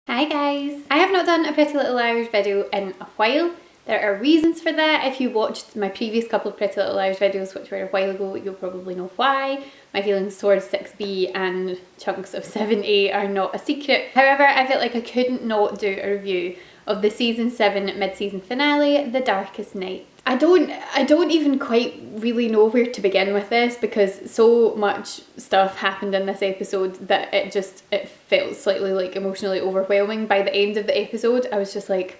Hi guys! I have not done a Pretty Little Liars video in a while. There are reasons for that. If you watched my previous couple of Pretty Little Liars videos, which were a while ago, you'll probably know why. My feelings towards 6B and chunks of 7A are not a secret. However, I felt like I couldn't not do a review of the season 7 mid-season finale, The Darkest Night. I don't even quite really know where to begin with this because so much stuff happened in this episode that it felt slightly like emotionally overwhelming. By the end of the episode, I was just like,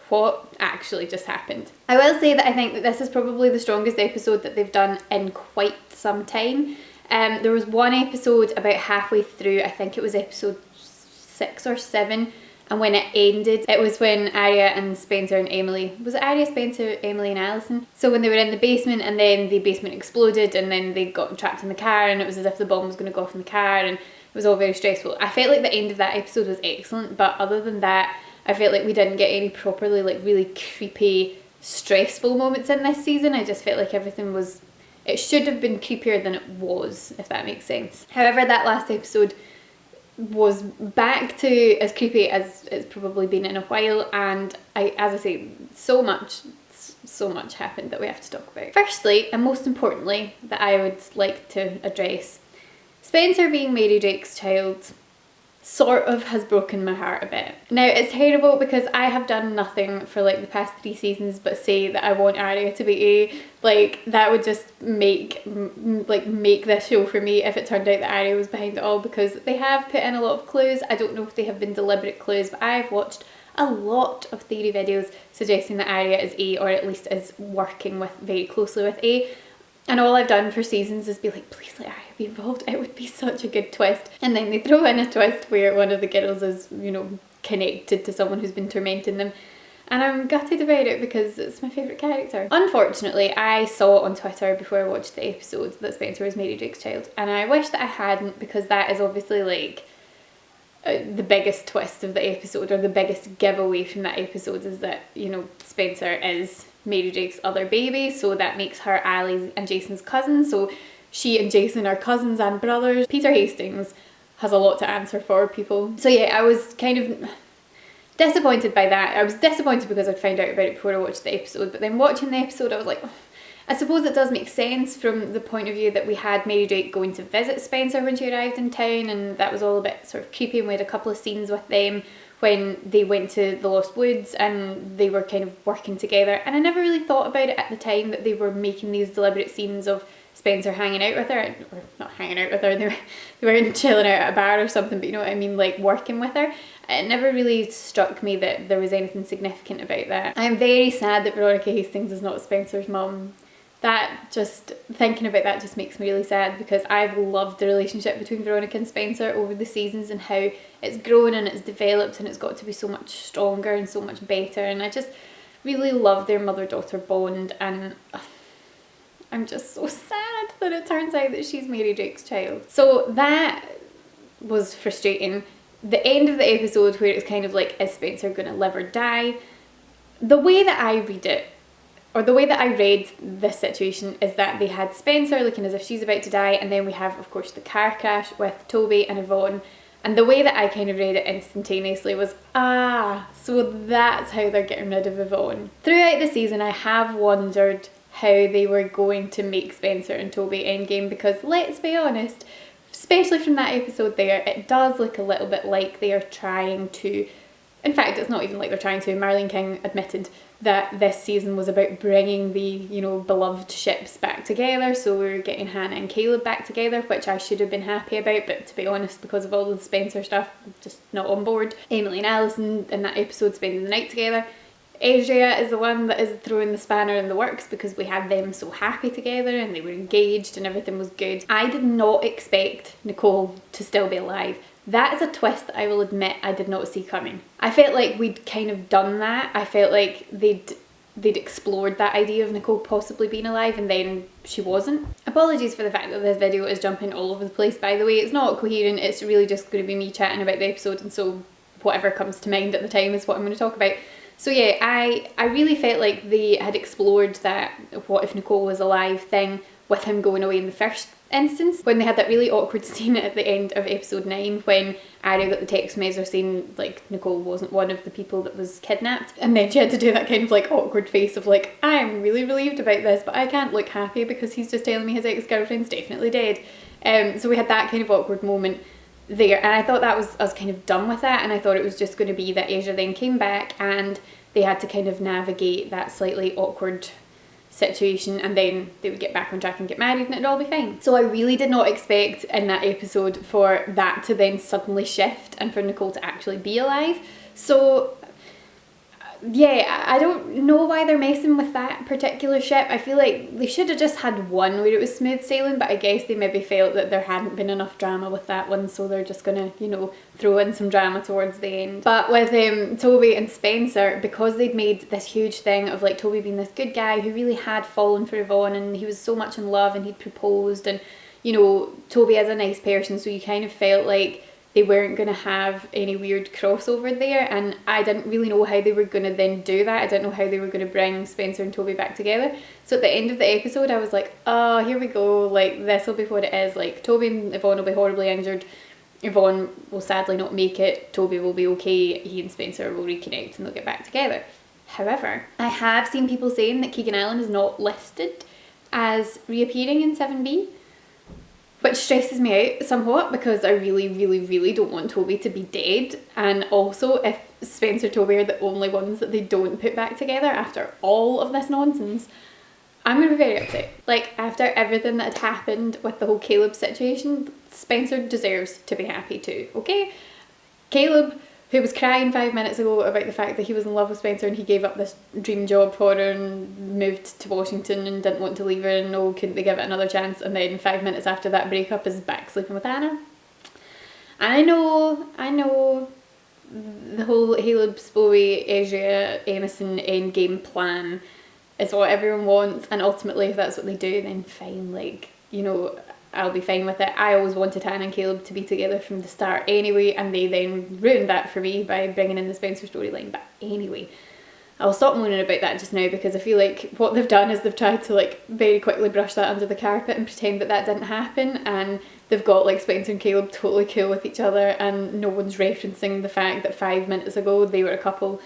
what actually just happened? I will say that I think that this is probably the strongest episode that they've done in quite some time. There was one episode about halfway through, I think it was episode 6 or 7, and when it ended, it was when Arya and Spencer and Emily, was it Arya, Spencer, Emily and Alison? So when they were in the basement and then the basement exploded and then they got trapped in the car and it was as if the bomb was going to go off in the car and it was all very stressful. I felt like the end of that episode was excellent, but other than that, I felt like we didn't get any properly like really creepy, stressful moments in this season. I just felt like everything was, it should have been creepier than it was, if that makes sense. However, that last episode was back to as creepy as it's probably been in a while, and as I say, so much happened that we have to talk about. Firstly, and most importantly, that I would like to address, Spencer being Mary Drake's child sort of has broken my heart a bit. Now, it's terrible because I have done nothing for like the past 3 seasons but say that I want Arya to be A. Like, that would just make this show for me if it turned out that Arya was behind it all, because they have put in a lot of clues. I don't know if they have been deliberate clues, but I've watched a lot of theory videos suggesting that Arya is A, or at least is working with very closely with A. And all I've done for seasons is be like, please let Arya be involved. It would be such a good twist. And then they throw in a twist where one of the girls is, you know, connected to someone who's been tormenting them. And I'm gutted about it because it's my favourite character. Unfortunately, I saw on Twitter before I watched the episode that Spencer was Mary Drake's child. And I wish that I hadn't, because that is obviously like the biggest twist of the episode, or the biggest giveaway from that episode, is that, you know, Spencer is Mary Drake's other baby, so that makes her Ally's and Jason's cousin, so she and Jason are cousins and brothers. Peter Hastings has a lot to answer for, people. So yeah, I was kind of disappointed by that. I was disappointed because I'd found out about it before I watched the episode, but then watching the episode I was like, I suppose it does make sense from the point of view that we had Mary Drake going to visit Spencer when she arrived in town, and that was all a bit sort of creepy, and we had a couple of scenes with them when they went to the Lost Woods and they were kind of working together, and I never really thought about it at the time that they were making these deliberate scenes of Spencer hanging out with her, or not hanging out with her, they were chilling out at a bar or something, but you know what I mean, like working with her. It never really struck me that there was anything significant about that. I'm very sad that Veronica Hastings is not Spencer's mum. That just, thinking about that just makes me really sad, because I've loved the relationship between Veronica and Spencer over the seasons and how it's grown and it's developed and it's got to be so much stronger and so much better, and I just really love their mother-daughter bond, and I'm just so sad that it turns out that she's Mary Drake's child. So that was frustrating. The end of the episode where it's kind of like, is Spencer gonna live or die? The way that I read it, or the way that I read this situation, is that they had Spencer looking as if she's about to die, and then we have, of course, the car crash with Toby and Yvonne. And the way that I kind of read it instantaneously was, so that's how they're getting rid of Yvonne. Throughout the season, I have wondered how they were going to make Spencer and Toby endgame, because let's be honest, especially from that episode there, it does look a little bit like they are trying to, in fact, it's not even like they're trying to, Marlene King admitted that this season was about bringing the, you know, beloved ships back together, so we were getting Hannah and Caleb back together, which I should have been happy about, but to be honest, because of all the Spencer stuff, I'm just not on board. Emily and Alison in that episode spending the night together. Ezria is the one that is throwing the spanner in the works, because we had them so happy together and they were engaged and everything was good. I did not expect Nicole to still be alive. That is a twist that I will admit I did not see coming. I felt like we'd kind of done that. I felt like they'd explored that idea of Nicole possibly being alive, and then she wasn't. Apologies for the fact that this video is jumping all over the place, by the way. It's not coherent, it's really just going to be me chatting about the episode, and so whatever comes to mind at the time is what I'm going to talk about. So yeah, I really felt like they had explored that what if Nicole was alive thing with him going away in the first instance, when they had that really awkward scene at the end of episode 9 when Arya got the text message saying like Nicole wasn't one of the people that was kidnapped, and then she had to do that kind of like awkward face of like, I'm really relieved about this, but I can't look happy because he's just telling me his ex-girlfriend's definitely dead. So we had that kind of awkward moment there, and I thought that was us kind of done with that, and I thought it was just going to be that Ezra then came back and they had to kind of navigate that slightly awkward situation, and then they would get back on track and get married and it'd all be fine. So I really did not expect in that episode for that to then suddenly shift and for Nicole to actually be alive. So yeah, I don't know why they're messing with that particular ship. I feel like they should have just had one where it was smooth sailing, but I guess they maybe felt that there hadn't been enough drama with that one, so they're just gonna, you know, throw in some drama towards the end. But with Toby and Spencer, because they'd made this huge thing of like Toby being this good guy who really had fallen for Yvonne and he was so much in love and he'd proposed, and you know, Toby is a nice person, so you kind of felt like they weren't going to have any weird crossover there, and I didn't really know how they were going to then do that. I didn't know how they were going to bring Spencer and Toby back together. So at the end of the episode I was like, oh, here we go, like this will be what it is. Like Toby and Yvonne will be horribly injured, Yvonne will sadly not make it, Toby will be okay, he and Spencer will reconnect and they'll get back together. However, I have seen people saying that Keegan Allen is not listed as reappearing in 7B, which stresses me out somewhat because I really don't want Toby to be dead. And also, if Spencer and Toby are the only ones that they don't put back together after all of this nonsense, I'm going to be very upset. Like, after everything that had happened with the whole Caleb situation, Spencer deserves to be happy too, okay? Caleb, who was crying 5 minutes ago about the fact that he was in love with Spencer and he gave up this dream job for her and moved to Washington and didn't want to leave her, and oh, couldn't they give it another chance, and then 5 minutes after that breakup is back sleeping with Anna. And I know the whole Caleb, Bowie, Ezra, Emerson endgame plan is what everyone wants, and ultimately if that's what they do, then fine, like, you know, I'll be fine with it. I always wanted Hannah and Caleb to be together from the start anyway, and they then ruined that for me by bringing in the Spencer storyline. But anyway, I'll stop moaning about that just now because I feel like what they've done is they've tried to like very quickly brush that under the carpet and pretend that that didn't happen, and they've got like Spencer and Caleb totally cool with each other and no one's referencing the fact that 5 minutes ago they were a couple.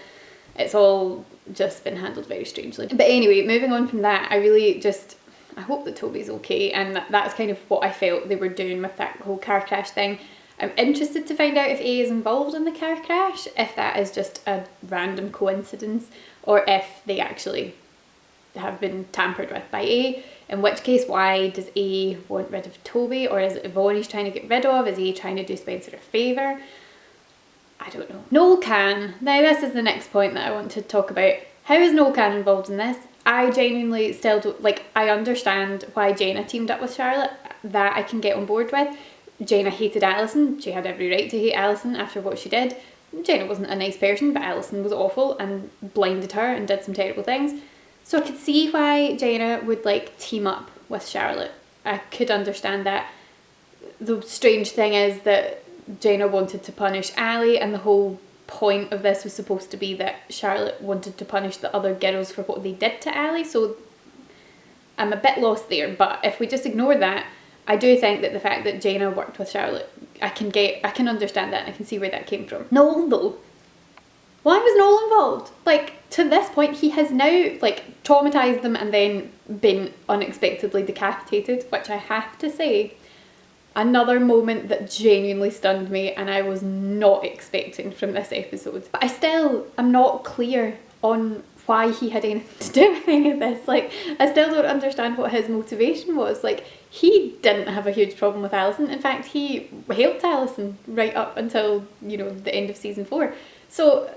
It's all just been handled very strangely. But anyway, moving on from that, I hope that Toby's okay, and that's kind of what I felt they were doing with that whole car crash thing. I'm interested to find out if A is involved in the car crash, if that is just a random coincidence, or if they actually have been tampered with by A, in which case why does A want rid of Toby, or is it Yvonne he's trying to get rid of? Is A trying to do Spencer a favour? I don't know. Noel Kahn. Now this is the next point that I want to talk about. How is Noel Kahn involved in this? I genuinely still don't, like, I understand why Jenna teamed up with Charlotte, that I can get on board with. Jenna hated Alison, she had every right to hate Alison after what she did. Jenna wasn't a nice person, but Alison was awful and blinded her and did some terrible things. So I could see why Jenna would like team up with Charlotte. I could understand that. The strange thing is that Jenna wanted to punish Ali, and the whole point of this was supposed to be that Charlotte wanted to punish the other girls for what they did to Ali, so I'm a bit lost there. But if we just ignore that, I do think that the fact that Jenna worked with Charlotte, I can understand that and I can see where that came from. Noel though, why was Noel involved? Like, to this point he has now like traumatised them and then been unexpectedly decapitated, which I have to say, another moment that genuinely stunned me and I was not expecting from this episode. But I still am not clear on why he had anything to do with any of this. Like, I still don't understand what his motivation was. Like, he didn't have a huge problem with Alison. In fact, he helped Alison right up until, you know, the end of season 4. So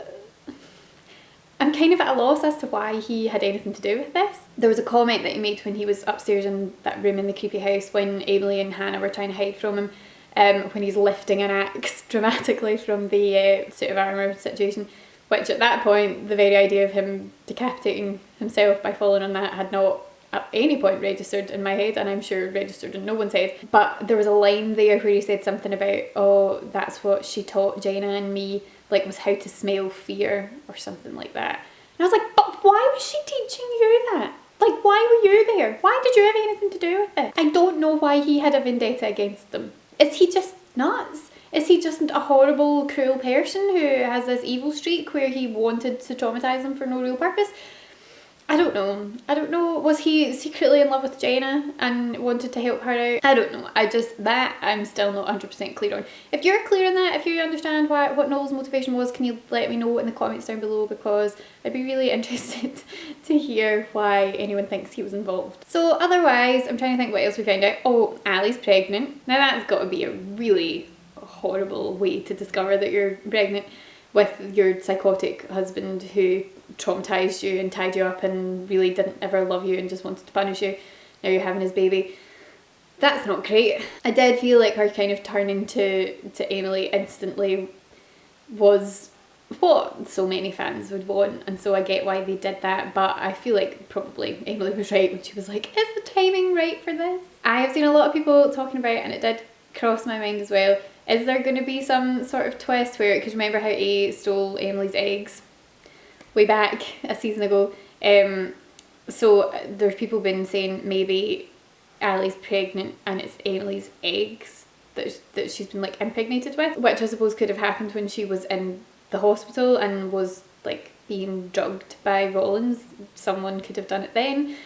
I'm kind of at a loss as to why he had anything to do with this. There was a comment that he made when he was upstairs in that room in the creepy house when Emily and Hannah were trying to hide from him, when he's lifting an axe dramatically from the suit of armour situation, which at that point, the very idea of him decapitating himself by falling on that had not at any point registered in my head, and I'm sure registered in no one's head. But there was a line there where he said something about, oh, that's what she taught Jenna and me, like, was how to smell fear or something like that. And I was like, but why was she teaching you that? Like, why were you there? Why did you have anything to do with it? I don't know why he had a vendetta against them. Is he just nuts? Is he just a horrible, cruel person who has this evil streak where he wanted to traumatise them for no real purpose? I don't know. I don't know. Was he secretly in love with Jenna and wanted to help her out? I don't know. I'm still not 100% clear on. If you're clear on that, if you understand what Noel's motivation was, can you let me know in the comments down below, because I'd be really interested to hear why anyone thinks he was involved. So otherwise, I'm trying to think what else we found out. Oh, Ali's pregnant. Now that's got to be a really horrible way to discover that you're pregnant with your psychotic husband who traumatised you and tied you up and really didn't ever love you and just wanted to punish you. Now you're having his baby. That's not great. I did feel like her kind of turning to Emily instantly was what so many fans would want, and so I get why they did that, but I feel like probably Emily was right when she was like, is the timing right for this? I have seen a lot of people talking about it, and it did cross my mind as well. Is there going to be some sort of twist where, because remember how A stole Emily's eggs way back a season ago? So there's people been saying maybe Ali's pregnant and it's Emily's eggs that she's been like impregnated with, which I suppose could have happened when she was in the hospital and was like being drugged by Rollins. Someone could have done it then.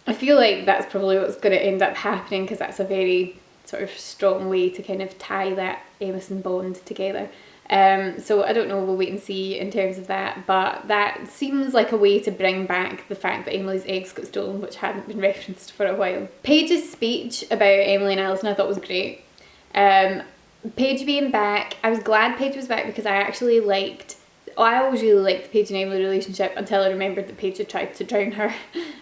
I feel like that's probably what's going to end up happening, because that's a very sort of strong way to kind of tie that Emerson bond together. So I don't know, we'll wait and see in terms of that, but that seems like a way to bring back the fact that Emily's eggs got stolen, which hadn't been referenced for a while. Paige's speech about Emily and Alison I thought was great. Paige being back, I was glad Paige was back, because I always really liked the Paige and Emily relationship until I remembered that Paige had tried to drown her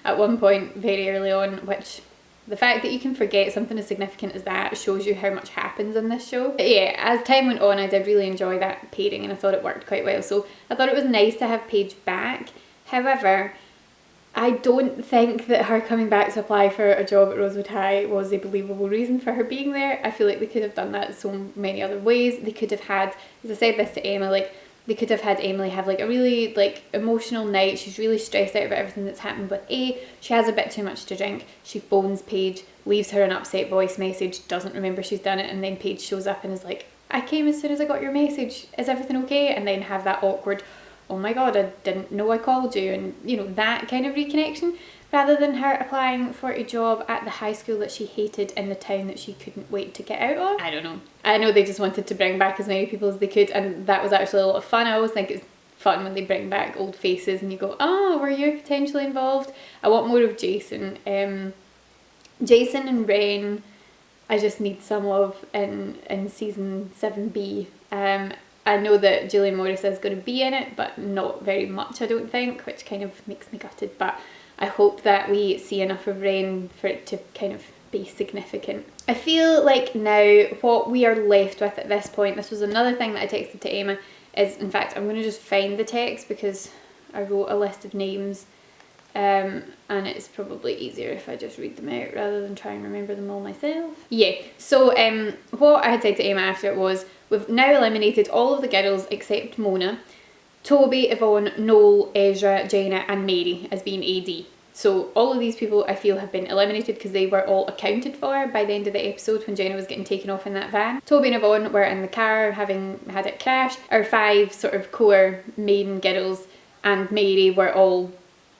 at one point very early on, which the fact that you can forget something as significant as that shows you how much happens in this show. But yeah, as time went on, I did really enjoy that pairing and I thought it worked quite well. So I thought it was nice to have Paige back. However, I don't think that her coming back to apply for a job at Rosewood High was a believable reason for her being there. I feel like they could have done that so many other ways. They could have had, as I said this to Emma, like they could have had Emily have like a really like emotional night. She's really stressed out about everything that's happened with A. She has a bit too much to drink. She phones Paige, leaves her an upset voice message, doesn't remember she's done it, and then Paige shows up and is like, I came as soon as I got your message. Is everything okay? And then have that awkward, oh my god, I didn't know I called you, and you know, that kind of reconnection, rather than her applying for a job at the high school that she hated in the town that she couldn't wait to get out of. I don't know. I know they just wanted to bring back as many people as they could, and that was actually a lot of fun. I always think it's fun when they bring back old faces and you go, oh, were you potentially involved? I want more of Jason. Jason and Ren, I just need some of in season 7B. I know that Julian Morris is going to be in it, but not very much, I don't think, which kind of makes me gutted, but I hope that we see enough of Ren for it to kind of be significant. I feel like now what we are left with at this point, this was another thing that I texted to Emma, is, in fact, I'm going to just find the text because I wrote a list of names, and it's probably easier if I just read them out rather than try and remember them all myself. Yeah, so what I had said to Emma after it was, we've now eliminated all of the girls except Mona, Toby, Yvonne, Noel, Ezra, Jenna and Mary as being AD. So all of these people I feel have been eliminated because they were all accounted for by the end of the episode when Jenna was getting taken off in that van. Toby and Yvonne were in the car having had it crash. Our 5 sort of core main girls and Mary were all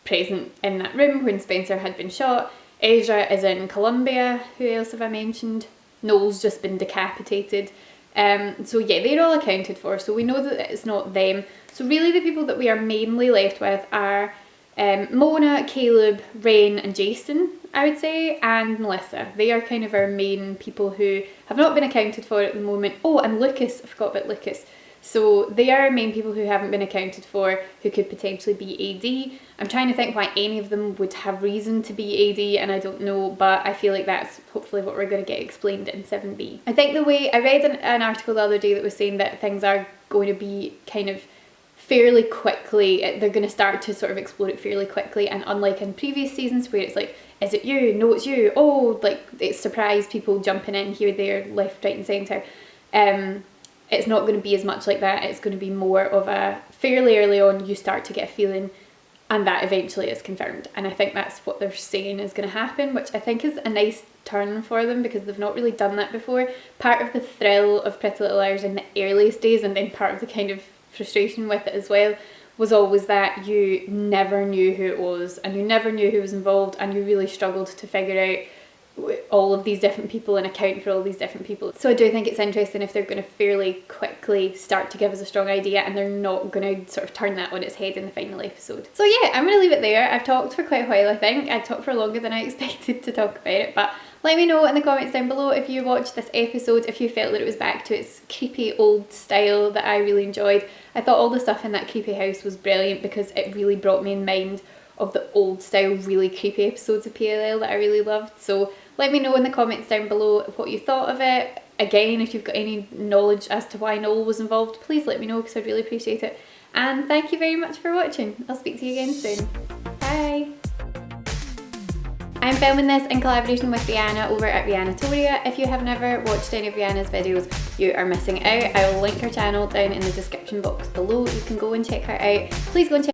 present in that room when Spencer had been shot. Ezra is in Colombia. Who else have I mentioned? Noel's just been decapitated. So yeah, they're all accounted for, so we know that it's not them. So really the people that we are mainly left with are Mona, Caleb, Ren and Jason, I would say, and Melissa. They are kind of our main people who have not been accounted for at the moment. Oh, and Lucas, I forgot about Lucas. So they are our main people who haven't been accounted for, who could potentially be AD. I'm trying to think why any of them would have reason to be AD, and I don't know, but I feel like that's hopefully what we're going to get explained in 7B. I think the way, I read an article the other day that was saying that things are going to be kind of fairly quickly, they're going to start to sort of explore it fairly quickly, and unlike in previous seasons where it's like, is it you? No, it's you. Oh, like it's surprise people jumping in here, there, left, right and centre. It's not going to be as much like that. It's going to be more of a fairly early on you start to get a feeling, and that eventually is confirmed. And I think that's what they're saying is going to happen, which I think is a nice turn for them because they've not really done that before. Part of the thrill of Pretty Little Liars in the earliest days, and then part of the kind of frustration with it as well, was always that you never knew who it was and you never knew who was involved, and you really struggled to figure out all of these different people and account for all these different people. So I do think it's interesting if they're going to fairly quickly start to give us a strong idea and they're not going to sort of turn that on its head in the final episode. So yeah, I'm going to leave it there. I've talked for quite a while, I think. I talked for longer than I expected to talk about it, but let me know in the comments down below if you watched this episode, if you felt that it was back to its creepy old style that I really enjoyed. I thought all the stuff in that creepy house was brilliant because it really brought me in mind of the old style really creepy episodes of PLL that I really loved. So let me know in the comments down below what you thought of it. Again, if you've got any knowledge as to why Noel was involved, please let me know because I'd really appreciate it. And thank you very much for watching. I'll speak to you again soon. Bye! I'm filming this in collaboration with Rihanna over at Rihanna. If you have never watched any of Rihanna's videos, you are missing out. I will link her channel down in the description box below. You can go and check her out. Please go and check